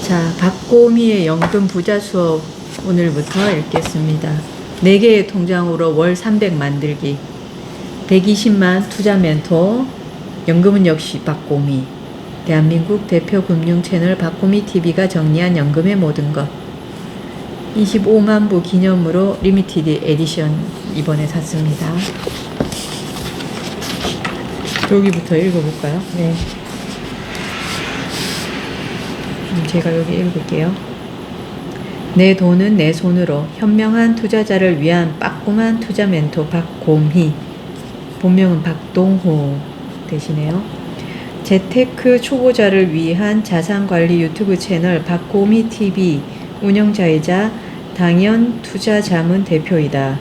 자, 박고미의 연금 부자 수업 오늘부터 읽겠습니다. 4개의 통장으로 월 300 만들기. 120만 투자 멘토. 연금은 역시 박고미. 대한민국 대표 금융 채널 박고미 TV가 정리한 연금의 모든 것. 25만 부 기념으로 리미티드 에디션 이번에 샀습니다. 여기부터 읽어볼까요? 네. 제가 여기 읽을게요. 내 돈은 내 손으로. 현명한 투자자를 위한 빠꼼한 투자 멘토 박고미. 본명은 박동호 되시네요. 재테크 초보자를 위한 자산관리 유튜브 채널 박고미 TV 운영자이자 당연투자자문 대표이다.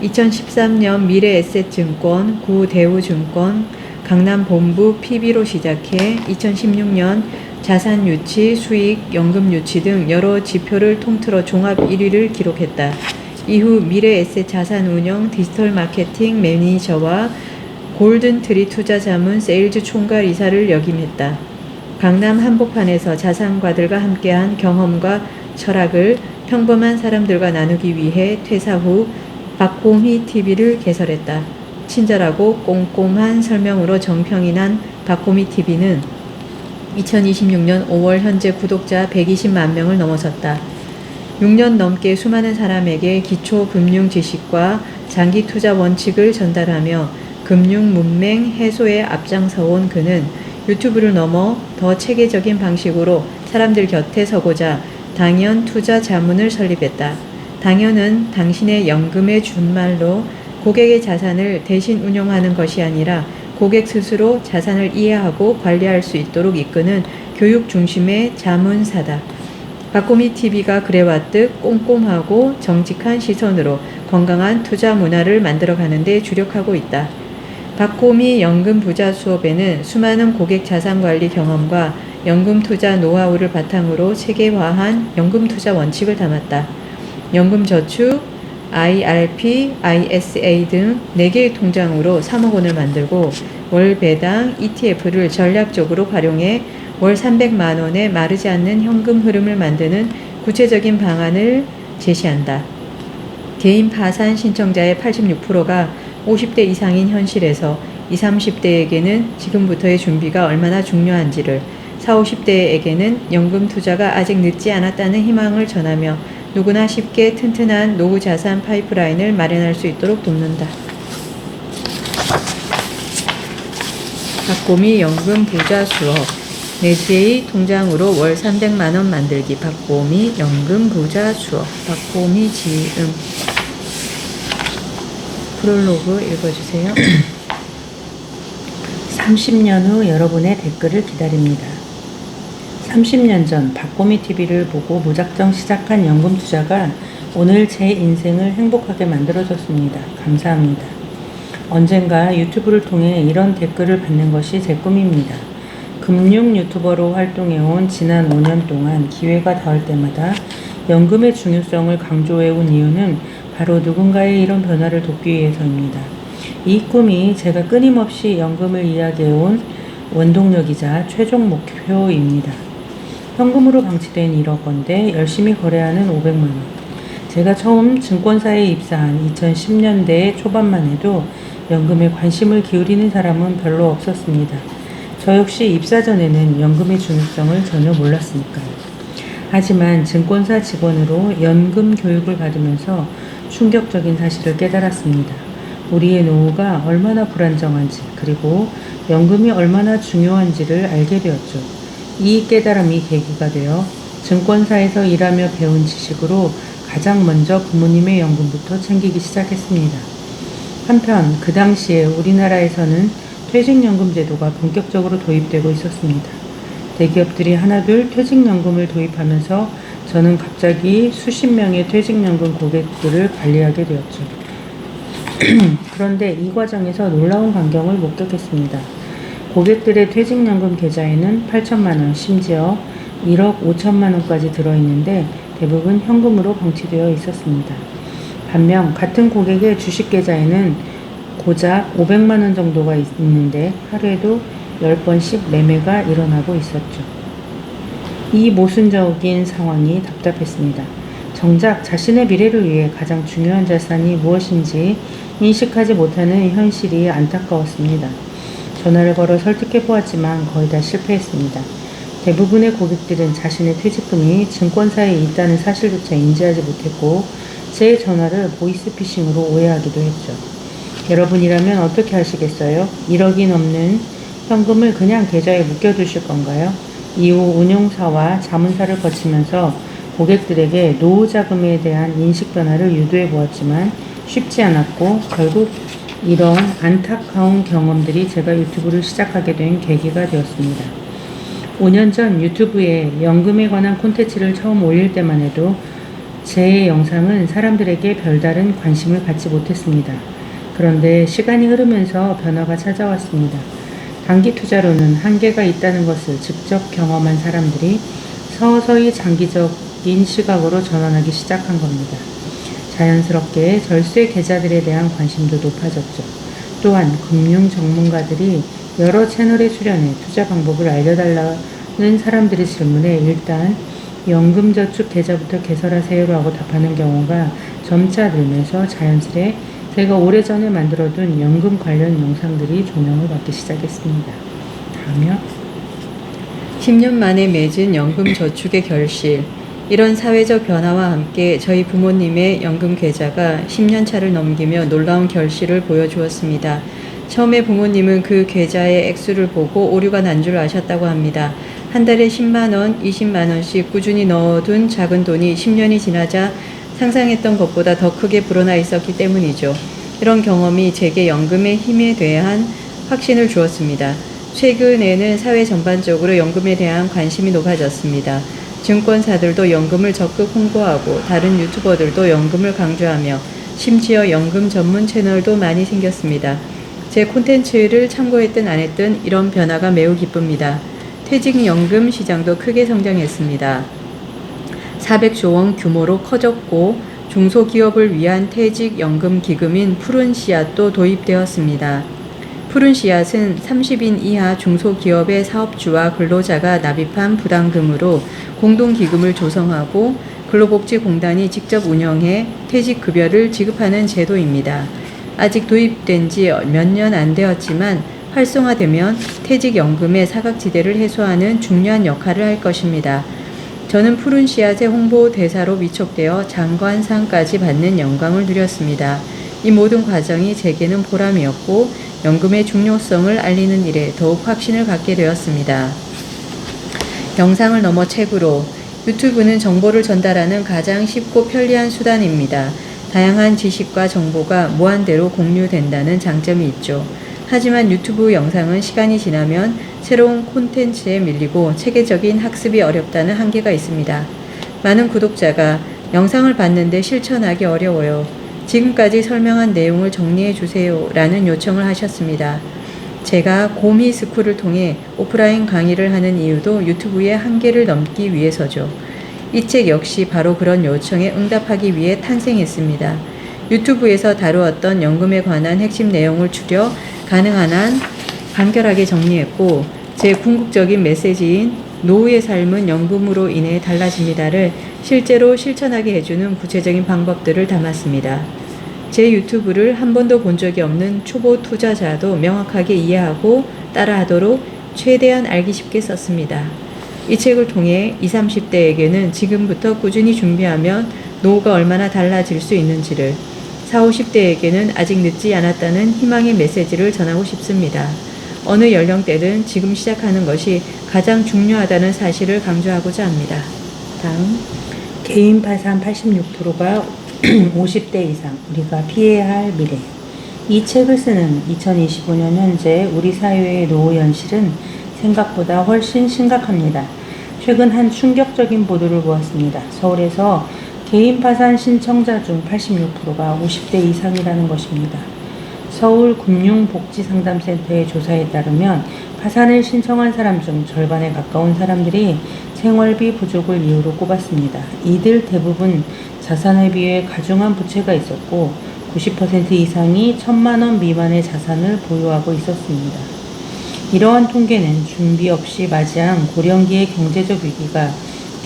2013년 미래에셋증권, 구대우증권, 강남본부 PB로 시작해 2016년 자산유치, 수익, 연금유치 등 여러 지표를 통틀어 종합 1위를 기록했다. 이후 미래에셋 자산운용 디지털 마케팅 매니저와 골든트리 투자자문 세일즈 총괄 이사를 역임했다. 강남 한복판에서 자산가들과 함께한 경험과 철학을 평범한 사람들과 나누기 위해 퇴사 후 박고미 TV를 개설했다. 친절하고 꼼꼼한 설명으로 정평이 난 박고미 TV는 2026년 5월 현재 구독자 120만 명을 넘어섰다. 6년 넘게 수많은 사람에게 기초 금융 지식과 장기 투자 원칙을 전달하며 금융 문맹 해소에 앞장서온 그는 유튜브를 넘어 더 체계적인 방식으로 사람들 곁에 서고자 당연 투자 자문을 설립했다. 당연은 당신의 연금의 준말로 고객의 자산을 대신 운용하는 것이 아니라 고객 스스로 자산을 이해하고 관리할 수 있도록 이끄는 교육 중심의 자문사다. 박고미 TV가 그래왔듯 꼼꼼하고 정직한 시선으로 건강한 투자 문화를 만들어가는 데 주력하고 있다. 박고미 연금 부자 수업에는 수많은 고객 자산관리 경험과 연금 투자 노하우를 바탕으로 체계화한 연금 투자 원칙을 담았다. 연금 저축, IRP, ISA 등 4개의 통장으로 3억 원을 만들고 월 배당 ETF를 전략적으로 활용해 월 300만 원에 마르지 않는 현금 흐름을 만드는 구체적인 방안을 제시한다. 개인 파산 신청자의 86%가 50대 이상인 현실에서 20, 30대에게는 지금부터의 준비가 얼마나 중요한지를, 40, 50대에게는 연금 투자가 아직 늦지 않았다는 희망을 전하며 누구나 쉽게 튼튼한 노후 자산 파이프라인을 마련할 수 있도록 돕는다. 박고미 연금 부자 수업. 4개의 통장으로 월 300만 원 만들기. 박고미 연금 부자 수업. 박고미 지음. 프롤로그 읽어주세요. 30년 후 여러분의 댓글을 기다립니다. 30년 전 박고미 TV를 보고 무작정 시작한 연금 투자가 오늘 제 인생을 행복하게 만들어줬습니다. 감사합니다. 언젠가 유튜브를 통해 이런 댓글을 받는 것이 제 꿈입니다. 금융 유튜버로 활동해온 지난 5년 동안 기회가 닿을 때마다 연금의 중요성을 강조해온 이유는 바로 누군가의 이런 변화를 돕기 위해서입니다. 이 꿈이 제가 끊임없이 연금을 이야기해온 원동력이자 최종 목표입니다. 현금으로 방치된 1억 원대 열심히 거래하는 500만 원. 제가 처음 증권사에 입사한 2010년대 초반만 해도 연금에 관심을 기울이는 사람은 별로 없었습니다. 저 역시 입사 전에는 연금의 중요성을 전혀 몰랐으니까요. 하지만 증권사 직원으로 연금 교육을 받으면서 충격적인 사실을 깨달았습니다. 우리의 노후가 얼마나 불안정한지, 그리고 연금이 얼마나 중요한지를 알게 되었죠. 이 깨달음이 계기가 되어 증권사에서 일하며 배운 지식으로 가장 먼저 부모님의 연금부터 챙기기 시작했습니다. 한편 그 당시에 우리나라에서는 퇴직연금 제도가 본격적으로 도입되고 있었습니다. 대기업들이 하나둘 퇴직연금을 도입하면서 저는 갑자기 수십 명의 퇴직연금 고객들을 관리하게 되었죠. 그런데 이 과정에서 놀라운 광경을 목격했습니다. 고객들의 퇴직연금 계좌에는 8천만 원, 심지어 1억 5천만 원까지 들어있는데 대부분 현금으로 방치되어 있었습니다. 반면 같은 고객의 주식 계좌에는 고작 500만 원 정도가 있는데 하루에도 10번씩 매매가 일어나고 있었죠. 이 모순적인 상황이 답답했습니다. 정작 자신의 미래를 위해 가장 중요한 자산이 무엇인지 인식하지 못하는 현실이 안타까웠습니다. 전화를 걸어 설득해 보았지만 거의 다 실패했습니다. 대부분의 고객들은 자신의 퇴직금이 증권사에 있다는 사실조차 인지하지 못했고 제 전화를 보이스피싱으로 오해하기도 했죠. 여러분이라면 어떻게 하시겠어요? 1억이 넘는 현금을 그냥 계좌에 묵혀두실 건가요? 이후 운용사와 자문사를 거치면서 고객들에게 노후 자금에 대한 인식 변화를 유도해 보았지만 쉽지 않았고 결국 이런 안타까운 경험들이 제가 유튜브를 시작하게 된 계기가 되었습니다. 5년 전 유튜브에 연금에 관한 콘텐츠를 처음 올릴 때만 해도 제 영상은 사람들에게 별다른 관심을 받지 못했습니다. 그런데 시간이 흐르면서 변화가 찾아왔습니다. 단기 투자로는 한계가 있다는 것을 직접 경험한 사람들이 서서히 장기적인 시각으로 전환하기 시작한 겁니다. 자연스럽게 절세 계좌들에 대한 관심도 높아졌죠. 또한 금융 전문가들이 여러 채널에 출연해 투자 방법을 알려달라는 사람들의 질문에 일단 연금저축 계좌부터 개설하세요라고 답하는 경우가 점차 늘면서 자연스레 제가 오래전에 만들어둔 연금 관련 영상들이 조명을 받기 시작했습니다. 다음이요. 10년 만에 맺은 연금 저축의 결실. 이런 사회적 변화와 함께 저희 부모님의 연금 계좌가 10년 차를 넘기며 놀라운 결실을 보여주었습니다. 처음에 부모님은 그 계좌의 액수를 보고 오류가 난 줄 아셨다고 합니다. 한 달에 10만원, 20만원씩 꾸준히 넣어둔 작은 돈이 10년이 지나자 상상했던 것보다 더 크게 불어나 있었기 때문이죠. 이런 경험이 제게 연금의 힘에 대한 확신을 주었습니다. 최근에는 사회 전반적으로 연금에 대한 관심이 높아졌습니다. 증권사들도 연금을 적극 홍보하고 다른 유튜버들도 연금을 강조하며 심지어 연금 전문 채널도 많이 생겼습니다. 제 콘텐츠를 참고했든 안 했든 이런 변화가 매우 기쁩니다. 퇴직연금 시장도 크게 성장했습니다. 400조 원 규모로 커졌고 중소기업을 위한 퇴직연금 기금인 푸른 씨앗도 도입되었습니다. 푸른 씨앗은 30인 이하 중소기업의 사업주와 근로자가 납입한 부담금으로 공동기금을 조성하고 근로복지공단이 직접 운영해 퇴직급여를 지급하는 제도입니다. 아직 도입된 지 몇 년 안 되었지만 활성화되면 퇴직연금의 사각지대를 해소하는 중요한 역할을 할 것입니다. 저는 푸른 씨앗의 홍보 대사로 위촉되어 장관상까지 받는 영광을 누렸습니다. 이 모든 과정이 제게는 보람이었고 연금의 중요성을 알리는 일에 더욱 확신을 갖게 되었습니다. 영상을 넘어 책으로 유튜브는 정보를 전달하는 가장 쉽고 편리한 수단입니다. 다양한 지식과 정보가 무한대로 공유된다는 장점이 있죠. 하지만 유튜브 영상은 시간이 지나면 새로운 콘텐츠에 밀리고 체계적인 학습이 어렵다는 한계가 있습니다. 많은 구독자가 영상을 봤는데 실천하기 어려워요. 지금까지 설명한 내용을 정리해 주세요 라는 요청을 하셨습니다. 제가 고미 스쿨을 통해 오프라인 강의를 하는 이유도 유튜브의 한계를 넘기 위해서죠. 이 책 역시 바로 그런 요청에 응답하기 위해 탄생했습니다. 유튜브에서 다루었던 연금에 관한 핵심 내용을 추려 가능한 한 간결하게 정리했고 제 궁극적인 메시지인 노후의 삶은 연금으로 인해 달라집니다를 실제로 실천하게 해주는 구체적인 방법들을 담았습니다. 제 유튜브를 한 번도 본 적이 없는 초보 투자자도 명확하게 이해하고 따라하도록 최대한 알기 쉽게 썼습니다. 이 책을 통해 20, 30대에게는 지금부터 꾸준히 준비하면 노후가 얼마나 달라질 수 있는지를 40, 50대에게는 아직 늦지 않았다는 희망의 메시지를 전하고 싶습니다. 어느 연령대든 지금 시작하는 것이 가장 중요하다는 사실을 강조하고자 합니다. 다음. 개인 파산 86%가 50대 이상, 우리가 피해야 할 미래. 이 책을 쓰는 2025년 현재 우리 사회의 노후 현실은 생각보다 훨씬 심각합니다. 최근 한 충격적인 보도를 보았습니다. 서울에서 개인 파산 신청자 중 86%가 50대 이상이라는 것입니다. 서울금융복지상담센터의 조사에 따르면 파산을 신청한 사람 중 절반에 가까운 사람들이 생활비 부족을 이유로 꼽았습니다. 이들 대부분 자산에 비해 가중한 부채가 있었고 90% 이상이 1,000만 원 미만의 자산을 보유하고 있었습니다. 이러한 통계는 준비 없이 맞이한 고령기의 경제적 위기가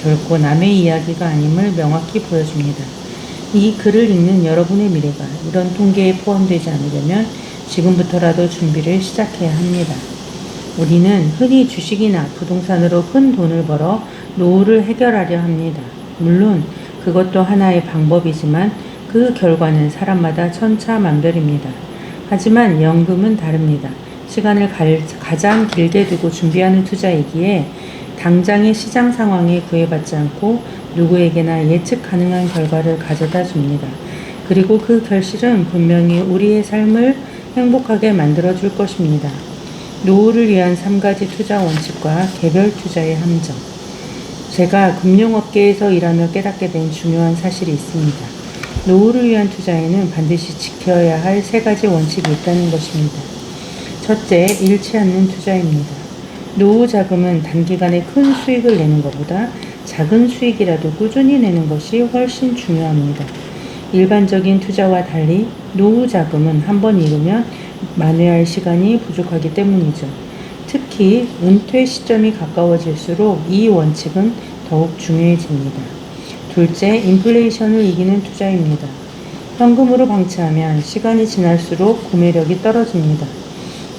결코 남의 이야기가 아님을 명확히 보여줍니다. 이 글을 읽는 여러분의 미래가 이런 통계에 포함되지 않으려면 지금부터라도 준비를 시작해야 합니다. 우리는 흔히 주식이나 부동산으로 큰 돈을 벌어 노후를 해결하려 합니다. 물론 그것도 하나의 방법이지만 그 결과는 사람마다 천차만별입니다. 하지만 연금은 다릅니다. 시간을 가장 길게 두고 준비하는 투자이기에 당장의 시장 상황에 구애받지 않고 누구에게나 예측 가능한 결과를 가져다 줍니다. 그리고 그 결실은 분명히 우리의 삶을 행복하게 만들어 줄 것입니다. 노후를 위한 3가지 투자 원칙과 개별 투자의 함정. 제가 금융업계에서 일하며 깨닫게 된 중요한 사실이 있습니다. 노후를 위한 투자에는 반드시 지켜야 할 3가지 원칙이 있다는 것입니다. 첫째, 잃지 않는 투자입니다. 노후 자금은 단기간에 큰 수익을 내는 것보다 작은 수익이라도 꾸준히 내는 것이 훨씬 중요합니다. 일반적인 투자와 달리 노후 자금은 한번 잃으면 만회할 시간이 부족하기 때문이죠. 특히 은퇴 시점이 가까워질수록 이 원칙은 더욱 중요해집니다. 둘째, 인플레이션을 이기는 투자입니다. 현금으로 방치하면 시간이 지날수록 구매력이 떨어집니다.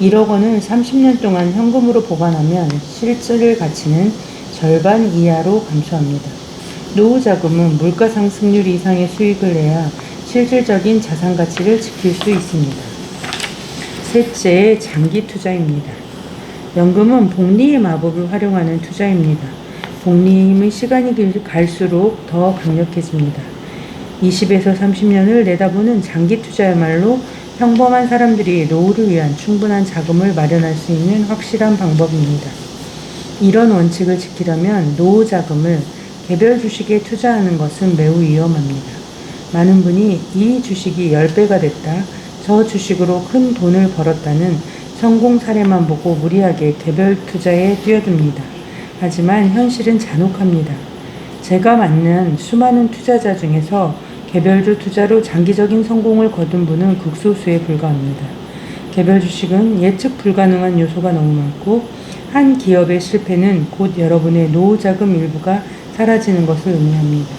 1억 원을 30년 동안 현금으로 보관하면 실질 가치는 절반 이하로 감소합니다. 노후 자금은 물가 상승률 이상의 수익을 내야 실질적인 자산 가치를 지킬 수 있습니다. 셋째, 장기 투자입니다. 연금은 복리의 마법을 활용하는 투자입니다. 복리의 힘은 시간이 갈수록 더 강력해집니다. 20에서 30년을 내다보는 장기 투자야말로 평범한 사람들이 노후를 위한 충분한 자금을 마련할 수 있는 확실한 방법입니다. 이런 원칙을 지키려면 노후 자금을 개별 주식에 투자하는 것은 매우 위험합니다. 많은 분이 이 주식이 10배가 됐다, 저 주식으로 큰 돈을 벌었다는 성공 사례만 보고 무리하게 개별 투자에 뛰어듭니다. 하지만 현실은 잔혹합니다. 제가 만난 수많은 투자자 중에서 개별주 투자로 장기적인 성공을 거둔 분은 극소수에 불과합니다. 개별 주식은 예측 불가능한 요소가 너무 많고 한 기업의 실패는 곧 여러분의 노후 자금 일부가 사라지는 것을 의미합니다.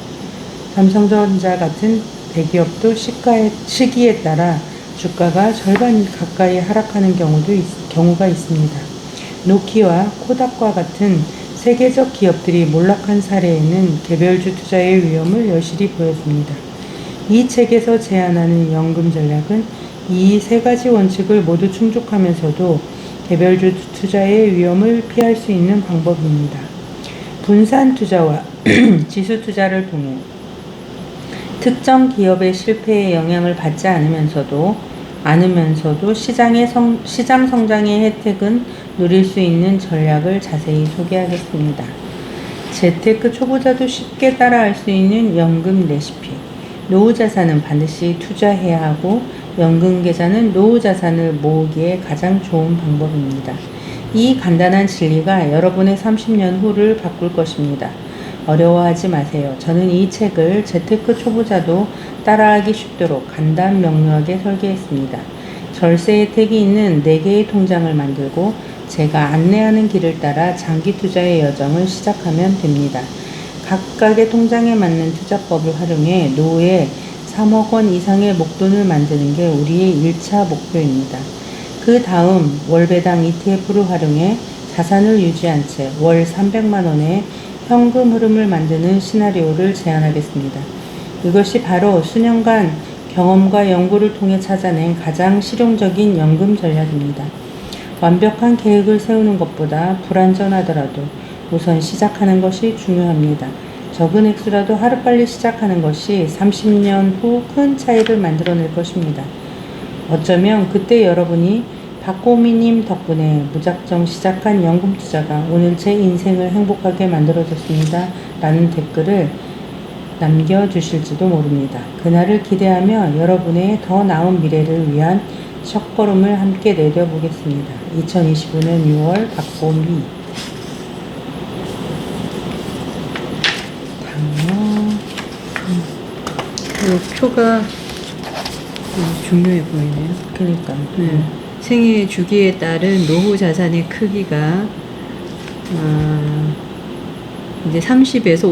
삼성전자 같은 대기업도 시기에 따라 주가가 절반 가까이 하락하는 경우가 있습니다. 노키와 코닥과 같은 세계적 기업들이 몰락한 사례에는 개별주 투자의 위험을 여실히 보여줍니다. 이 책에서 제안하는 연금 전략은 이 3가지 원칙을 모두 충족하면서도 개별주 투자의 위험을 피할 수 있는 방법입니다. 분산 투자와 지수 투자를 통해 특정 기업의 실패에 영향을 받지 않으면서도 시장 성장의 혜택은 누릴 수 있는 전략을 자세히 소개하겠습니다. 재테크 초보자도 쉽게 따라할 수 있는 연금 레시피. 노후 자산은 반드시 투자해야 하고 연금 계좌는 노후 자산을 모으기에 가장 좋은 방법입니다. 이 간단한 진리가 여러분의 30년 후를 바꿀 것입니다. 어려워하지 마세요. 저는 이 책을 재테크 초보자도 따라하기 쉽도록 간단 명료하게 설계했습니다. 절세 혜택이 있는 4개의 통장을 만들고 제가 안내하는 길을 따라 장기 투자의 여정을 시작하면 됩니다. 각각의 통장에 맞는 투자법을 활용해 노후에 3억 원 이상의 목돈을 만드는 게 우리의 1차 목표입니다. 그 다음 월배당 ETF를 활용해 자산을 유지한 채 월 300만 원의 현금 흐름을 만드는 시나리오를 제안하겠습니다. 이것이 바로 수년간 경험과 연구를 통해 찾아낸 가장 실용적인 연금 전략입니다. 완벽한 계획을 세우는 것보다 불완전하더라도 우선 시작하는 것이 중요합니다. 적은 액수라도 하루빨리 시작하는 것이 30년 후 큰 차이를 만들어낼 것입니다. 어쩌면 그때 여러분이 박고미님 덕분에 무작정 시작한 연금 투자가 오늘 제 인생을 행복하게 만들어줬습니다. 라는 댓글을 남겨주실지도 모릅니다. 그날을 기대하며 여러분의 더 나은 미래를 위한 첫걸음을 함께 내려보겠습니다. 2025년 6월 박고미. 이 표가 중요해 보이네요. 그러니까 네. 생애 주기에 따른 노후 자산의 크기가 이제 30에서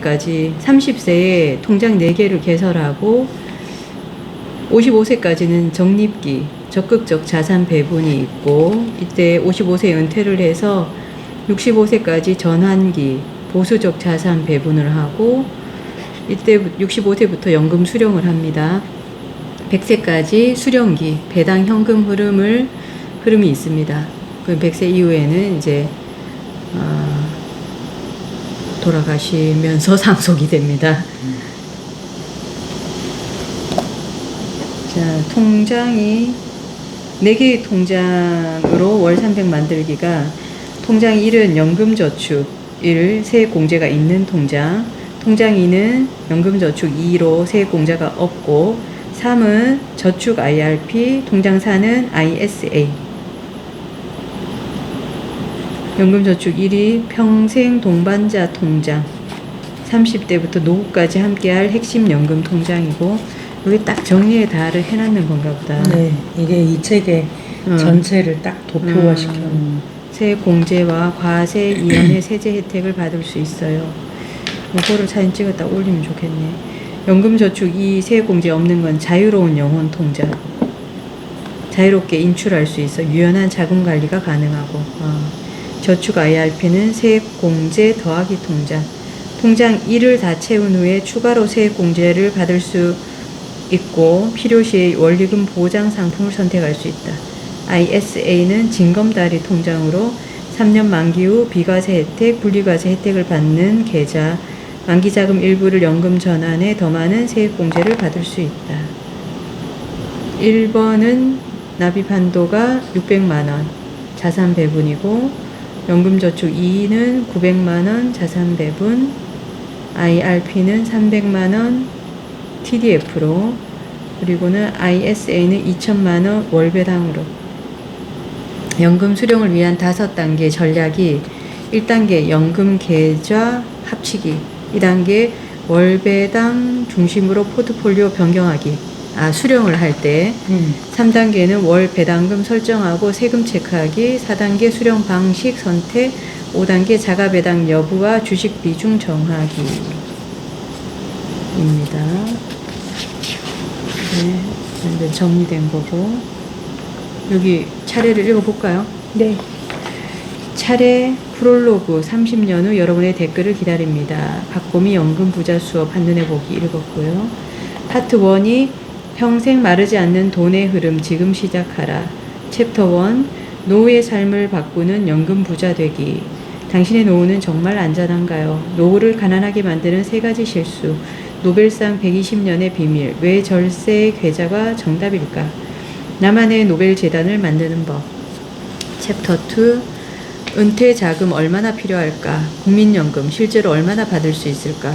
55세까지 30세에 통장 4개를 개설하고 55세까지는 적립기, 적극적 자산 배분이 있고 이때 55세 은퇴를 해서 65세까지 전환기, 보수적 자산 배분을 하고 이때 65세부터 연금 수령을 합니다. 100세까지 수령기, 배당 현금 흐름이 있습니다. 그 100세 이후에는 이제 돌아가시면서 상속이 됩니다. 자, 통장이 4개의 통장으로 월 300 만들기가 통장 1은 연금저축 1, 세액공제가 있는 통장, 통장 2는 연금저축 2로 세액공제가 없고 3은 저축 IRP, 통장 4는 ISA. 연금저축 1이 평생 동반자 통장, 30대부터 노후까지 함께할 핵심 연금 통장이고 여기 딱 정리에 다를 해놨는 건가 보다. 네, 이게 이 책의 전체를 딱 도표화시켜. 세공제와 과세 이연의 세제 혜택을 받을 수 있어요. 이거를 사진 찍었다 올리면 좋겠네. 연금저축 이 세공제 없는 건 자유로운 영혼 통장. 자유롭게 인출할 수 있어 유연한 자금 관리가 가능하고. 저축 IRP는 세액공제 더하기 통장. 통장 1을 다 채운 후에 추가로 세액공제를 받을 수 있고 필요시에 원리금 보장 상품을 선택할 수 있다. ISA는 징검다리 통장으로 3년 만기 후 비과세 혜택, 분리과세 혜택을 받는 계좌, 만기 자금 일부를 연금 전환해 더 많은 세액공제를 받을 수 있다. 1번은 납입 한도가 600만원 자산 배분이고 연금저축 2는 900만원 자산 배분, IRP는 300만원 TDF로, 그리고는 ISA는 2천만원 월배당으로. 연금 수령을 위한 5단계 전략이 1단계 연금 계좌 합치기, 2단계 월배당 중심으로 포트폴리오 변경하기, 수령을 할 때. 3단계는 월 배당금 설정하고 세금 체크하기, 4단계 수령 방식 선택, 5단계 자가 배당 여부와 주식 비중 정하기 입니다. 네, 이제 정리된 거고 여기 차례를 읽어볼까요? 네. 차례 프롤로그 30년 후 여러분의 댓글을 기다립니다. 박곰이 연금 부자 수업 한눈에 보기 읽었고요. 파트 1이 평생 마르지 않는 돈의 흐름 지금 시작하라. 챕터 1 노후의 삶을 바꾸는 연금 부자 되기. 당신의 노후는 정말 안전한가요? 노후를 가난하게 만드는 3가지 실수. 노벨상 120년의 비밀. 왜 절세 계좌가 정답일까? 나만의 노벨 재단을 만드는 법. 챕터 2 은퇴 자금 얼마나 필요할까? 국민연금 실제로 얼마나 받을 수 있을까?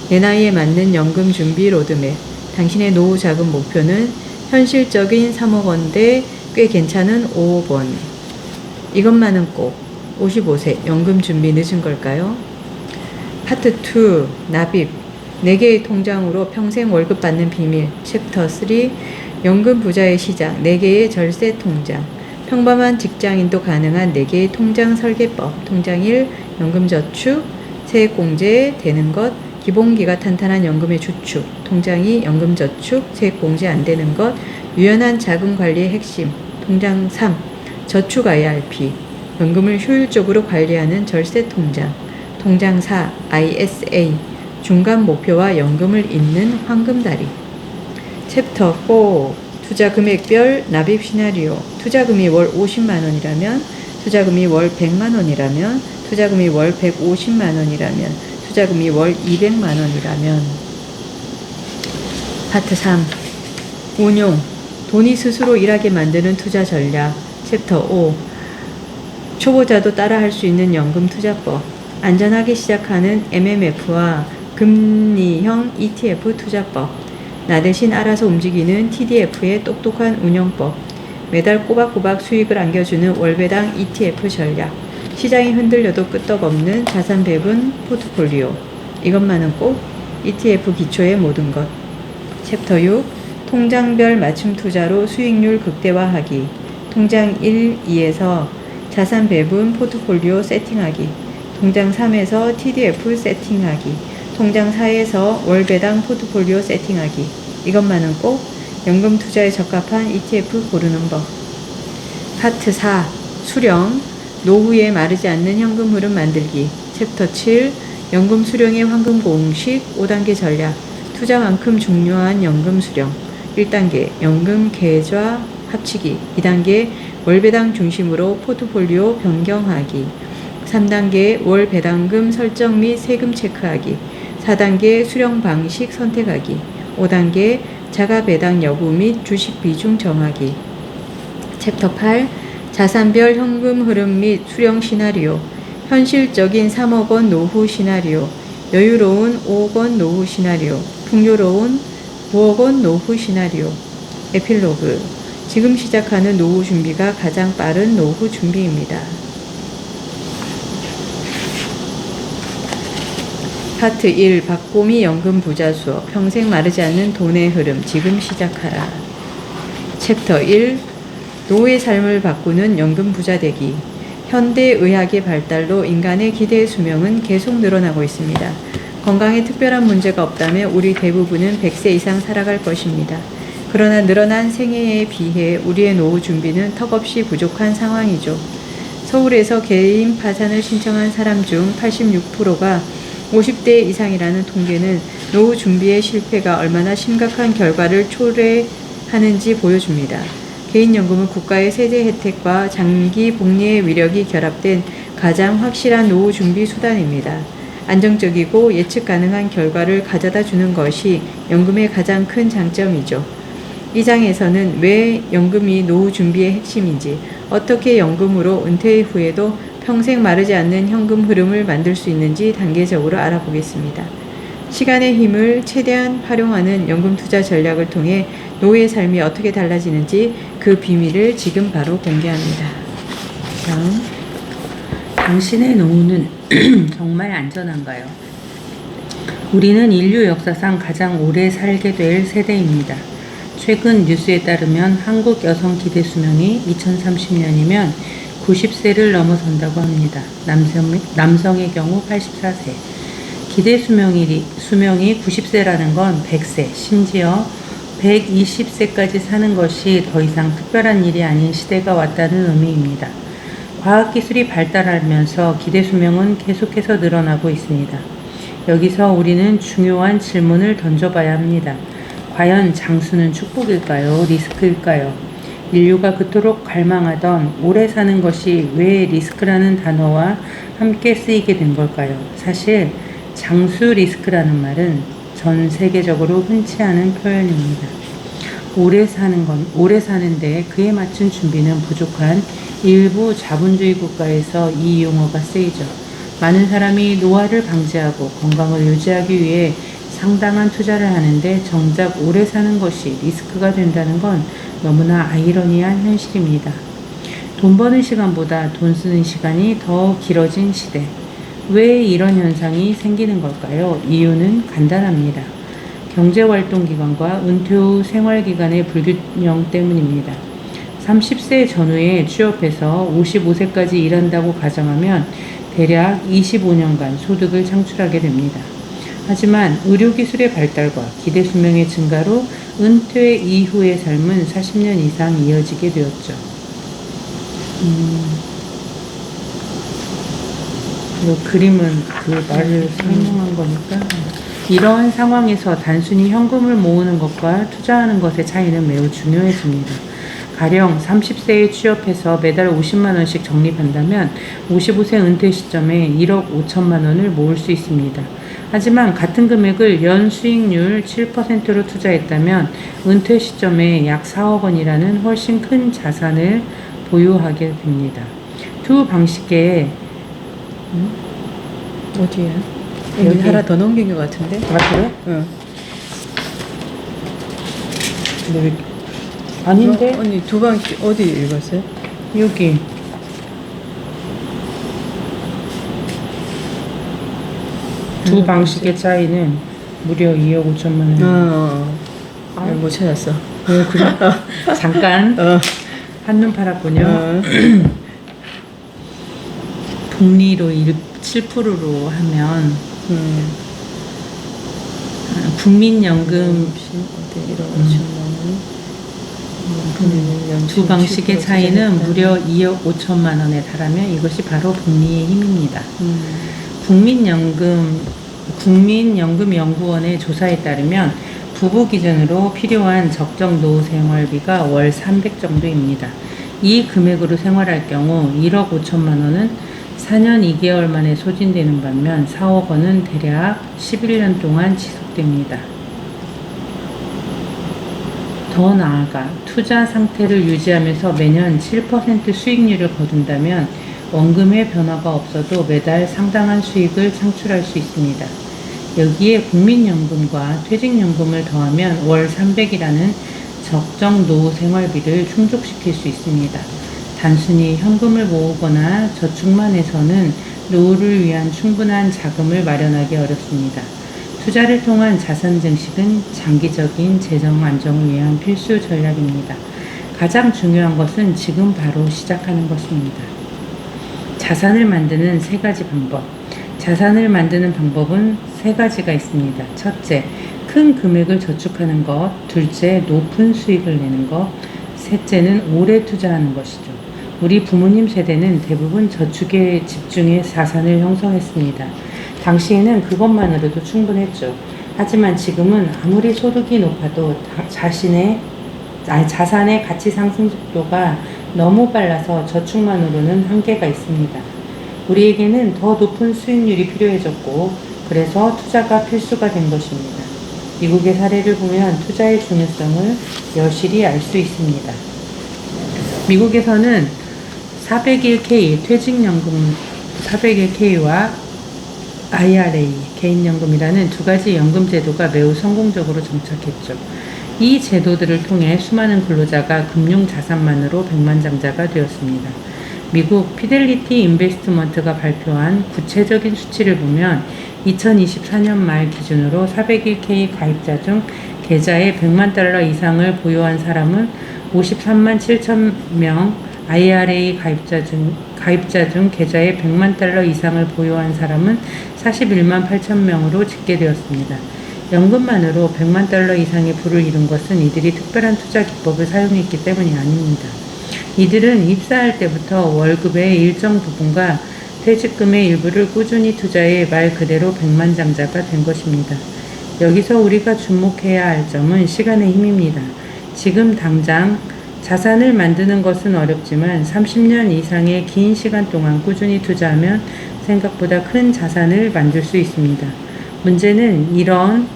내 나이에 맞는 연금 준비 로드맵. 당신의 노후 자금 목표는 현실적인 3억 원대 꽤 괜찮은 5억 원. 이것만은 꼭 55세 연금 준비 늦은 걸까요? 파트 2 납입 4개의 통장으로 평생 월급 받는 비밀. 챕터 3 연금 부자의 시작 4개의 절세 통장. 평범한 직장인도 가능한 4개의 통장 설계법. 통장 1 연금저축 세액공제 되는 것, 기본기가 탄탄한 연금의 주축. 통장 2 연금저축 세액공제 안 되는 것, 유연한 자금관리의 핵심. 통장 3 저축 IRP 연금을 효율적으로 관리하는 절세 통장. 통장 4 ISA 중간 목표와 연금을 잇는 황금다리. 챕터 4 투자 금액별 납입 시나리오. 투자금이 월 50만 원이라면, 투자금이 월 100만 원이라면, 투자금이 월 150만 원이라면, 투자금이 월 200만 원이라면. 파트 3 운용 돈이 스스로 일하게 만드는 투자 전략. 챕터 5 초보자도 따라할 수 있는 연금 투자법. 안전하게 시작하는 MMF와 금리형 ETF 투자법. 나 대신 알아서 움직이는 TDF의 똑똑한 운영법. 매달 꼬박꼬박 수익을 안겨주는 월배당 ETF 전략. 시장이 흔들려도 끄떡없는 자산 배분 포트폴리오. 이것만은 꼭 ETF 기초의 모든 것. 챕터 6 통장별 맞춤 투자로 수익률 극대화하기. 통장 1, 2에서 자산 배분 포트폴리오 세팅하기, 통장 3에서 TDF 세팅하기, 통장 4에서 월 배당 포트폴리오 세팅하기. 이것만은 꼭 연금 투자에 적합한 ETF 고르는 법. 파트 4. 수령, 노후에 마르지 않는 현금 흐름 만들기. 챕터 7. 연금 수령의 황금 공식 5단계 전략. 투자만큼 중요한 연금 수령. 1단계 연금 계좌 합치기. 2단계 월 배당 중심으로 포트폴리오 변경하기. 3단계 월 배당금 설정 및 세금 체크하기. 4단계 수령 방식 선택하기. 5단계 자가 배당 여부 및 주식 비중 정하기. 챕터 8. 자산별 현금 흐름 및 수령 시나리오. 현실적인 3억 원 노후 시나리오. 여유로운 5억 원 노후 시나리오. 풍요로운 9억 원 노후 시나리오. 에필로그. 지금 시작하는 노후 준비가 가장 빠른 노후 준비입니다. 파트 1. 박곰이 연금 부자 수업. 평생 마르지 않는 돈의 흐름. 지금 시작하라. 챕터 1. 노후의 삶을 바꾸는 연금 부자 되기. 현대의학의 발달로 인간의 기대 수명은 계속 늘어나고 있습니다. 건강에 특별한 문제가 없다면 우리 대부분은 100세 이상 살아갈 것입니다. 그러나 늘어난 생애에 비해 우리의 노후 준비는 턱없이 부족한 상황이죠. 서울에서 개인 파산을 신청한 사람 중 86%가 50대 이상이라는 통계는 노후 준비의 실패가 얼마나 심각한 결과를 초래하는지 보여줍니다. 개인연금은 국가의 세제 혜택과 장기 복리의 위력이 결합된 가장 확실한 노후 준비 수단입니다. 안정적이고 예측 가능한 결과를 가져다 주는 것이 연금의 가장 큰 장점이죠. 이 장에서는 왜 연금이 노후 준비의 핵심인지, 어떻게 연금으로 은퇴 후에도 평생 마르지 않는 현금 흐름을 만들 수 있는지 단계적으로 알아보겠습니다. 시간의 힘을 최대한 활용하는 연금 투자 전략을 통해 노후의 삶이 어떻게 달라지는지 그 비밀을 지금 바로 공개합니다. 다음. 당신의 노후는 정말 안전한가요? 우리는 인류 역사상 가장 오래 살게 될 세대입니다. 최근 뉴스에 따르면 한국 여성 기대 수명이 2030년이면 90세를 넘어선다고 합니다. 남성의 경우 84세. 기대 수명이 90세라는 건 100세, 심지어 120세까지 사는 것이 더 이상 특별한 일이 아닌 시대가 왔다는 의미입니다. 과학기술이 발달하면서 기대 수명은 계속해서 늘어나고 있습니다. 여기서 우리는 중요한 질문을 던져봐야 합니다. 과연 장수는 축복일까요? 리스크일까요? 인류가 그토록 갈망하던 오래 사는 것이 왜 리스크라는 단어와 함께 쓰이게 된 걸까요? 사실 장수 리스크라는 말은 전 세계적으로 흔치 않은 표현입니다. 오래 사는데 그에 맞춘 준비는 부족한 일부 자본주의 국가에서 이 용어가 쓰이죠. 많은 사람이 노화를 방지하고 건강을 유지하기 위해 상당한 투자를 하는데 정작 오래 사는 것이 리스크가 된다는 건 너무나 아이러니한 현실입니다. 돈 버는 시간보다 돈 쓰는 시간이 더 길어진 시대. 왜 이런 현상이 생기는 걸까요? 이유는 간단합니다. 경제활동기간과 은퇴 후 생활기간의 불균형 때문입니다. 30세 전후에 취업해서 55세까지 일한다고 가정하면 대략 25년간 소득을 창출하게 됩니다. 하지만 의료기술의 발달과 기대 수명의 증가로 은퇴 이후의 삶은 40년 이상 이어지게 되었죠. 이 그림은 그 말을 설명한 거니까 이러한 상황에서 단순히 현금을 모으는 것과 투자하는 것의 차이는 매우 중요해집니다. 가령 30세에 취업해서 매달 50만 원씩 적립한다면 55세 은퇴 시점에 1억 5천만 원을 모을 수 있습니다. 하지만 같은 금액을 연 수익률 7%로 투자했다면 은퇴 시점에 약 4억 원이라는 훨씬 큰 자산을 보유하게 됩니다. 두 방식의 어디야? 여기 하나 더 넘긴 것 같은데? 맞아요? 응. 근데 왜 아닌데? 언니 두 방 어디 읽었어요? 여기 두 방식의 차이는 무려 2억 5천만 원. 못 찾았어. 그래? 잠깐. 한눈 팔았군요. 어. 복리로 7%로 하면 국민연금 두 방식의 차이는 무려 2억 5천만 원에 달하면 이것이 바로 복리의 힘입니다. 국민연금연구원의 조사에 따르면 부부 기준으로 필요한 적정 노후 생활비가 월 300 정도입니다. 이 금액으로 생활할 경우 1억 5천만 원은 4년 2개월 만에 소진되는 반면 4억 원은 대략 11년 동안 지속됩니다. 더 나아가 투자 상태를 유지하면서 매년 7% 수익률을 거둔다면 원금의 변화가 없어도 매달 상당한 수익을 창출할 수 있습니다. 여기에 국민연금과 퇴직연금을 더하면 월 300이라는 적정 노후 생활비를 충족시킬 수 있습니다. 단순히 현금을 모으거나 저축만 해서는 노후를 위한 충분한 자금을 마련하기 어렵습니다. 투자를 통한 자산 증식은 장기적인 재정 안정을 위한 필수 전략입니다. 가장 중요한 것은 지금 바로 시작하는 것입니다. 자산을 만드는 3가지 방법. 자산을 만드는 방법은 3가지가 있습니다. 첫째, 큰 금액을 저축하는 것. 둘째, 높은 수익을 내는 것. 셋째는 오래 투자하는 것이죠. 우리 부모님 세대는 대부분 저축에 집중해 자산을 형성했습니다. 당시에는 그것만으로도 충분했죠. 하지만 지금은 아무리 소득이 높아도 자산의 가치 상승 속도가 너무 빨라서 저축만으로는 한계가 있습니다. 우리에게는 더 높은 수익률이 필요해졌고 그래서 투자가 필수가 된 것입니다. 미국의 사례를 보면 투자의 중요성을 여실히 알 수 있습니다. 미국에서는 401k 퇴직연금 401k와 IRA 개인연금이라는 2가지 연금 제도가 매우 성공적으로 정착했죠. 이 제도들을 통해 수많은 근로자가 금융자산만으로 백만장자가 되었습니다. 미국 피델리티 인베스트먼트가 발표한 구체적인 수치를 보면 2024년 말 기준으로 401k 가입자 중 계좌에 $1,000,000 이상을 보유한 사람은 53만 7천 명, IRA 가입자 중 계좌에 $1,000,000 이상을 보유한 사람은 41만 8천 명으로 집계되었습니다. 연금만으로 $1,000,000 이상의 부를 이룬 것은 이들이 특별한 투자 기법을 사용했기 때문이 아닙니다. 이들은 입사할 때부터 월급의 일정 부분과 퇴직금의 일부를 꾸준히 투자해 말 그대로 백만장자가 된 것입니다. 여기서 우리가 주목해야 할 점은 시간의 힘입니다. 지금 당장 자산을 만드는 것은 어렵지만 30년 이상의 긴 시간 동안 꾸준히 투자하면 생각보다 큰 자산을 만들 수 있습니다. 문제는 이런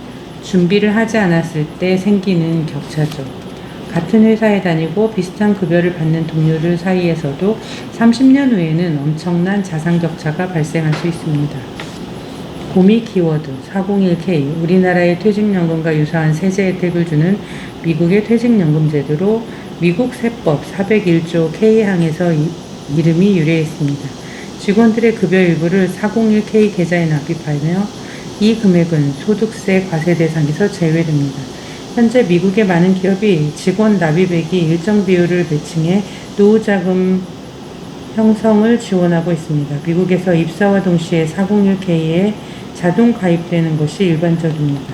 준비를 하지 않았을 때 생기는 격차죠. 같은 회사에 다니고 비슷한 급여를 받는 동료들 사이에서도 30년 후에는 엄청난 자산 격차가 발생할 수 있습니다. 고미 키워드 401k 우리나라의 퇴직연금과 유사한 세제 혜택을 주는 미국의 퇴직연금 제도로 미국 세법 401조 K항에서 이름이 유래했습니다. 직원들의 급여 일부를 401k 계좌에 납입하며 이 금액은 소득세 과세 대상에서 제외됩니다. 현재 미국의 많은 기업이 직원 납입액이 일정 비율을 매칭해 노후자금 형성을 지원하고 있습니다. 미국에서 입사와 동시에 401k에 자동 가입되는 것이 일반적입니다.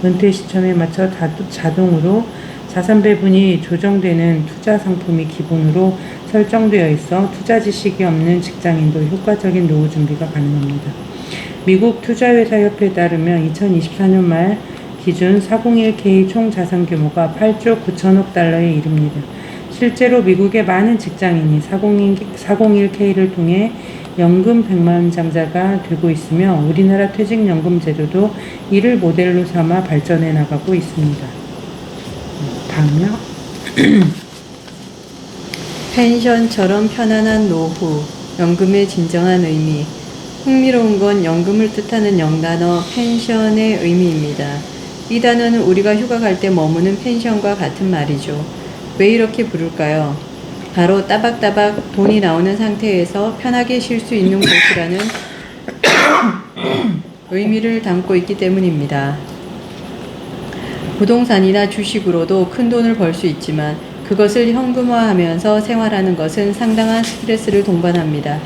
은퇴 시점에 맞춰 자동으로 자산 배분이 조정되는 투자 상품이 기본으로 설정되어 있어 투자 지식이 없는 직장인도 효과적인 노후 준비가 가능합니다. 미국 투자회사협회에 따르면 2024년 말 기준 401k 총 자산 규모가 8조 9천억 달러에 이릅니다. 실제로 미국의 많은 직장인이 401k를 통해 연금 백만장자가 되고 있으며 우리나라 퇴직연금 제도도 이를 모델로 삼아 발전해 나가고 있습니다. 다음요. 펜션처럼 편안한 노후, 연금의 진정한 의미. 흥미로운 건 연금을 뜻하는 영단어 펜션의 의미입니다. 이 단어는 우리가 휴가 갈 때 머무는 펜션과 같은 말이죠. 왜 이렇게 부를까요? 바로 따박따박 돈이 나오는 상태에서 편하게 쉴 수 있는 곳이라는 의미를 담고 있기 때문입니다. 부동산이나 주식으로도 큰 돈을 벌 수 있지만 그것을 현금화하면서 생활하는 것은 상당한 스트레스를 동반합니다.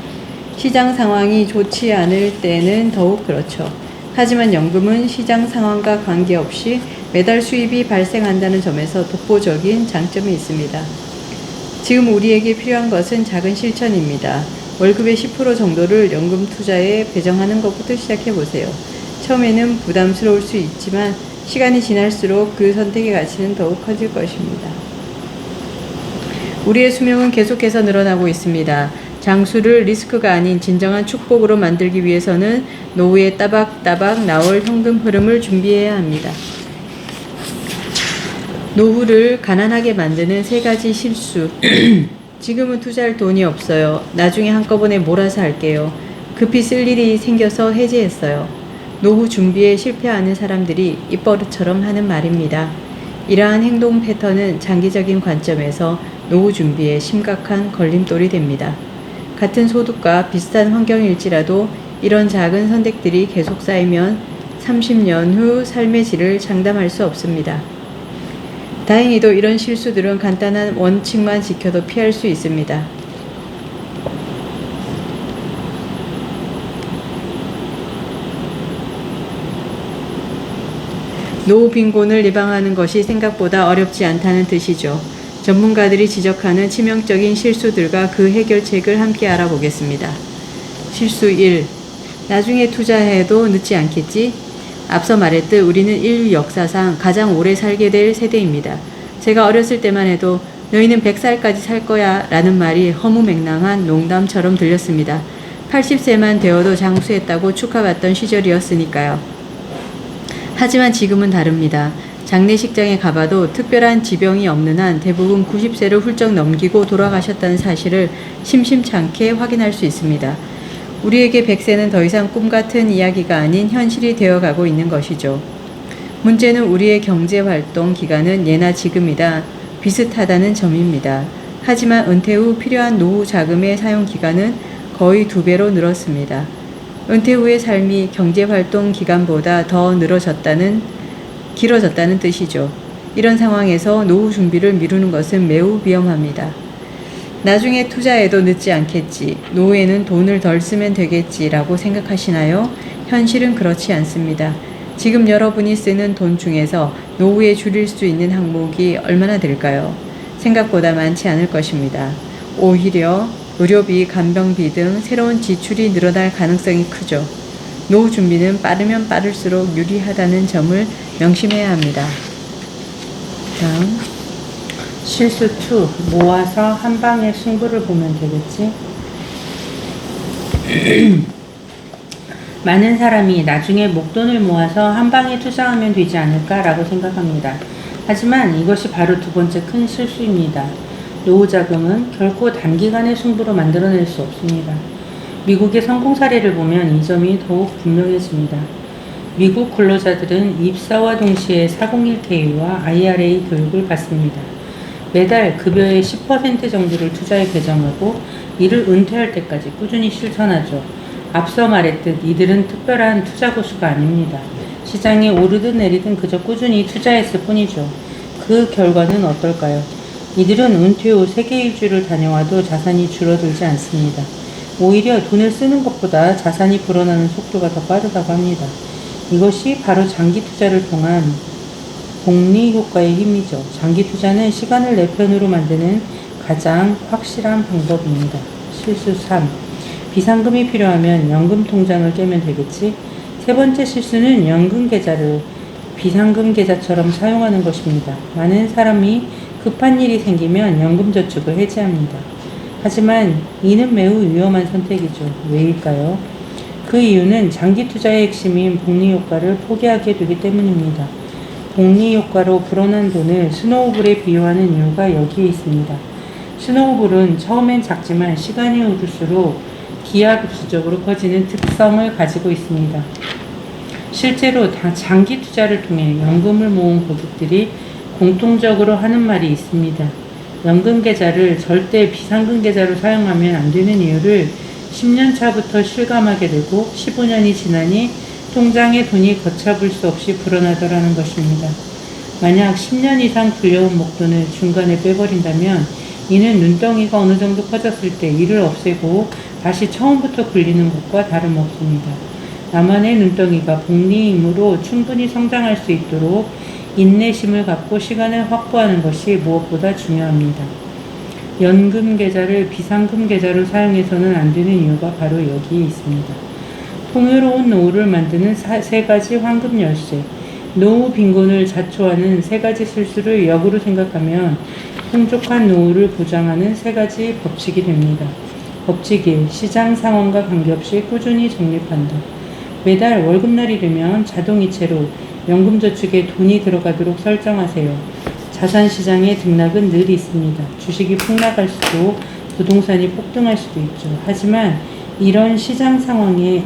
시장 상황이 좋지 않을 때는 더욱 그렇죠. 하지만 연금은 시장 상황과 관계없이 매달 수입이 발생한다는 점에서 독보적인 장점이 있습니다. 지금 우리에게 필요한 것은 작은 실천입니다. 월급의 10% 정도를 연금 투자에 배정하는 것부터 시작해 보세요. 처음에는 부담스러울 수 있지만 시간이 지날수록 그 선택의 가치는 더욱 커질 것입니다. 우리의 수명은 계속해서 늘어나고 있습니다. 장수를 리스크가 아닌 진정한 축복으로 만들기 위해서는 노후에 따박따박 나올 현금 흐름을 준비해야 합니다. 노후를 가난하게 만드는 3가지 실수. 지금은 투자할 돈이 없어요. 나중에 한꺼번에 몰아서 할게요. 급히 쓸 일이 생겨서 해지했어요. 노후 준비에 실패하는 사람들이 입버릇처럼 하는 말입니다. 이러한 행동 패턴은 장기적인 관점에서 노후 준비에 심각한 걸림돌이 됩니다. 같은 소득과 비슷한 환경일지라도 이런 작은 선택들이 계속 쌓이면 30년 후 삶의 질을 장담할 수 없습니다. 다행히도 이런 실수들은 간단한 원칙만 지켜도 피할 수 있습니다. 노후 빈곤을 예방하는 것이 생각보다 어렵지 않다는 뜻이죠. 전문가들이 지적하는 치명적인 실수들과 그 해결책을 함께 알아보겠습니다. 실수 1. 나중에 투자해도 늦지 않겠지? 앞서 말했듯 우리는 인류 역사상 가장 오래 살게 될 세대입니다. 제가 어렸을 때만 해도 너희는 100살까지 살 거야 라는 말이 허무맹랑한 농담처럼 들렸습니다. 80세만 되어도 장수했다고 축하받던 시절이었으니까요. 하지만 지금은 다릅니다. 장례식장에 가봐도 특별한 지병이 없는 한 대부분 90세를 훌쩍 넘기고 돌아가셨다는 사실을 심심찮게 확인할 수 있습니다. 우리에게 100세는 더 이상 꿈같은 이야기가 아닌 현실이 되어가고 있는 것이죠. 문제는 우리의 경제활동 기간은 예나 지금이다 비슷하다는 점입니다. 하지만 은퇴 후 필요한 노후 자금의 사용 기간은 거의 2배로 늘었습니다. 은퇴 후의 삶이 경제활동 기간보다 더 길어졌다는 뜻이죠. 이런 상황에서 노후 준비를 미루는 것은 매우 위험합니다. 나중에 투자해도 늦지 않겠지, 노후에는 돈을 덜 쓰면 되겠지 라고 생각하시나요? 현실은 그렇지 않습니다. 지금 여러분이 쓰는 돈 중에서 노후에 줄일 수 있는 항목이 얼마나 될까요? 생각보다 많지 않을 것입니다. 오히려 의료비, 간병비 등 새로운 지출이 늘어날 가능성이 크죠. 노후 준비는 빠르면 빠를수록 유리하다는 점을 명심해야 합니다. 다음. 실수 2. 모아서 한 방에 승부를 보면 되겠지? 많은 사람이 나중에 목돈을 모아서 한 방에 투자하면 되지 않을까라고 생각합니다. 하지만 이것이 바로 2번째 큰 실수입니다. 노후 자금은 결코 단기간의 승부로 만들어낼 수 없습니다. 미국의 성공 사례를 보면 이 점이 더욱 분명해집니다. 미국 근로자들은 입사와 동시에 401k와 IRA 교육을 받습니다. 매달 급여의 10% 정도를 투자에 배정하고 이를 은퇴할 때까지 꾸준히 실천하죠. 앞서 말했듯 이들은 특별한 투자 고수가 아닙니다. 시장에 오르든 내리든 그저 꾸준히 투자했을 뿐이죠. 그 결과는 어떨까요? 이들은 은퇴 후 세계 일주를 다녀와도 자산이 줄어들지 않습니다. 오히려 돈을 쓰는 것보다 자산이 불어나는 속도가 더 빠르다고 합니다. 이것이 바로 장기 투자를 통한 복리 효과의 힘이죠. 장기 투자는 시간을 내 편으로 만드는 가장 확실한 방법입니다. 실수 3. 비상금이 필요하면 연금 통장을 깨면 되겠지? 3번째 실수는 연금 계좌를 비상금 계좌처럼 사용하는 것입니다. 많은 사람이 급한 일이 생기면 연금 저축을 해지합니다. 하지만 이는 매우 위험한 선택이죠. 왜일까요? 그 이유는 장기 투자의 핵심인 복리 효과를 포기하게 되기 때문입니다. 복리 효과로 불어난 돈을 스노우볼에 비유하는 이유가 여기에 있습니다. 스노우볼은 처음엔 작지만 시간이 흐를수록 기하급수적으로 커지는 특성을 가지고 있습니다. 실제로 장기 투자를 통해 연금을 모은 고객들이 공통적으로 하는 말이 있습니다. 연금 계좌를 절대 비상금 계좌로 사용하면 안 되는 이유를 10년 차부터 실감하게 되고 15년이 지나니 통장에 돈이 걷잡을 수 없이 불어나더라는 것입니다. 만약 10년 이상 굴려온 목돈을 중간에 빼버린다면 이는 눈덩이가 어느 정도 커졌을 때 이를 없애고 다시 처음부터 굴리는 것과 다름없습니다. 나만의 눈덩이가 복리이므로 충분히 성장할 수 있도록 인내심을 갖고 시간을 확보하는 것이 무엇보다 중요합니다. 연금 계좌를 비상금 계좌로 사용해서는 안 되는 이유가 바로 여기에 있습니다. 풍요로운 노후를 만드는 세 가지 황금 열쇠, 노후 빈곤을 자초하는 세 가지 실수를 역으로 생각하면 풍족한 노후를 보장하는 세 가지 법칙이 됩니다. 법칙 1. 시장 상황과 관계없이 꾸준히 적립한다. 매달 월급날이 되면 자동이체로 연금저축에 돈이 들어가도록 설정하세요. 자산시장의 등락은 늘 있습니다. 주식이 폭락할 수도 부동산이 폭등할 수도 있죠. 하지만 이런 시장 상황에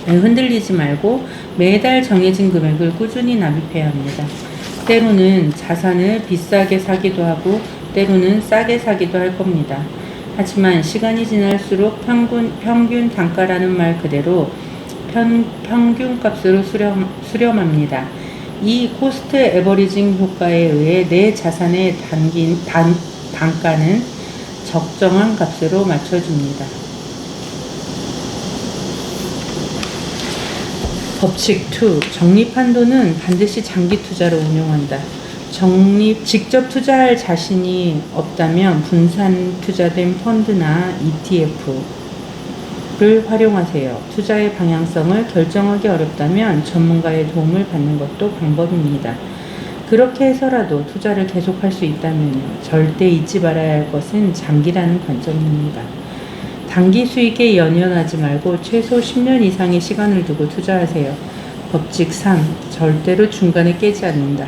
흔들리지 말고 매달 정해진 금액을 꾸준히 납입해야 합니다. 때로는 자산을 비싸게 사기도 하고 때로는 싸게 사기도 할 겁니다. 하지만 시간이 지날수록 평균 단가라는 말 그대로 평균값으로 수렴합니다. 이 코스트 에버리징 효과에 의해 내 자산의 단가는 적정한 값으로 맞춰줍니다. 법칙 2. 적립한 돈은 반드시 장기 투자로 운용한다. 직접 투자할 자신이 없다면 분산 투자된 펀드나 ETF를 활용하세요. 투자의 방향성을 결정하기 어렵다면 전문가의 도움을 받는 것도 방법입니다. 그렇게 해서라도 투자를 계속할 수 있다면 절대 잊지 말아야 할 것은 장기라는 관점입니다. 단기 수익에 연연하지 말고 최소 10년 이상의 시간을 두고 투자하세요. 법칙 3. 절대로 중간에 깨지 않는다.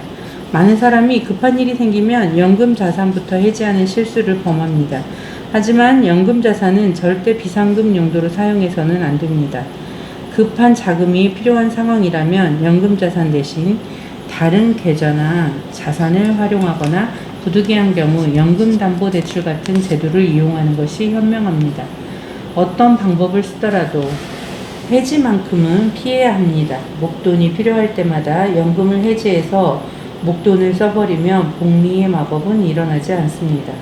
많은 사람이 급한 일이 생기면 연금 자산부터 해지하는 실수를 범합니다. 하지만 연금 자산은 절대 비상금 용도로 사용해서는 안 됩니다. 급한 자금이 필요한 상황이라면 연금 자산 대신 다른 계좌나 자산을 활용하거나 부득이한 경우 연금담보대출 같은 제도를 이용하는 것이 현명합니다. 어떤 방법을 쓰더라도 해지만큼은 피해야 합니다. 목돈이 필요할 때마다 연금을 해지해서 목돈을 써버리면 복리의 마법은 일어나지 않습니다.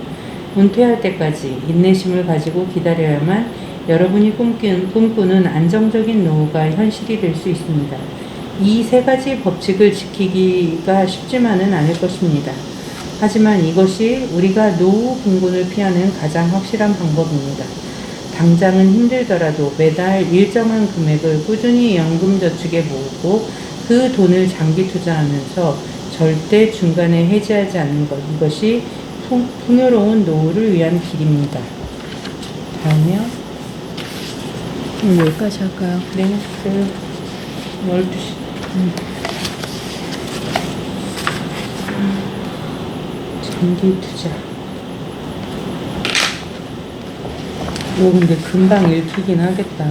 은퇴할 때까지 인내심을 가지고 기다려야만 여러분이 꿈꾸는 안정적인 노후가 현실이 될 수 있습니다. 이 세 가지 법칙을 지키기가 쉽지만은 않을 것입니다. 하지만 이것이 우리가 노후 빈곤을 피하는 가장 확실한 방법입니다. 당장은 힘들더라도 매달 일정한 금액을 꾸준히 연금저축에 모으고 그 돈을 장기 투자하면서 절대 중간에 해지하지 않는 것, 이것이 풍요로운 노후를 위한 길입니다. 다음이요. 여기까지 할까요? 네, 12시. 장기 투자. 이거 근데 금방 읽히긴 하겠다.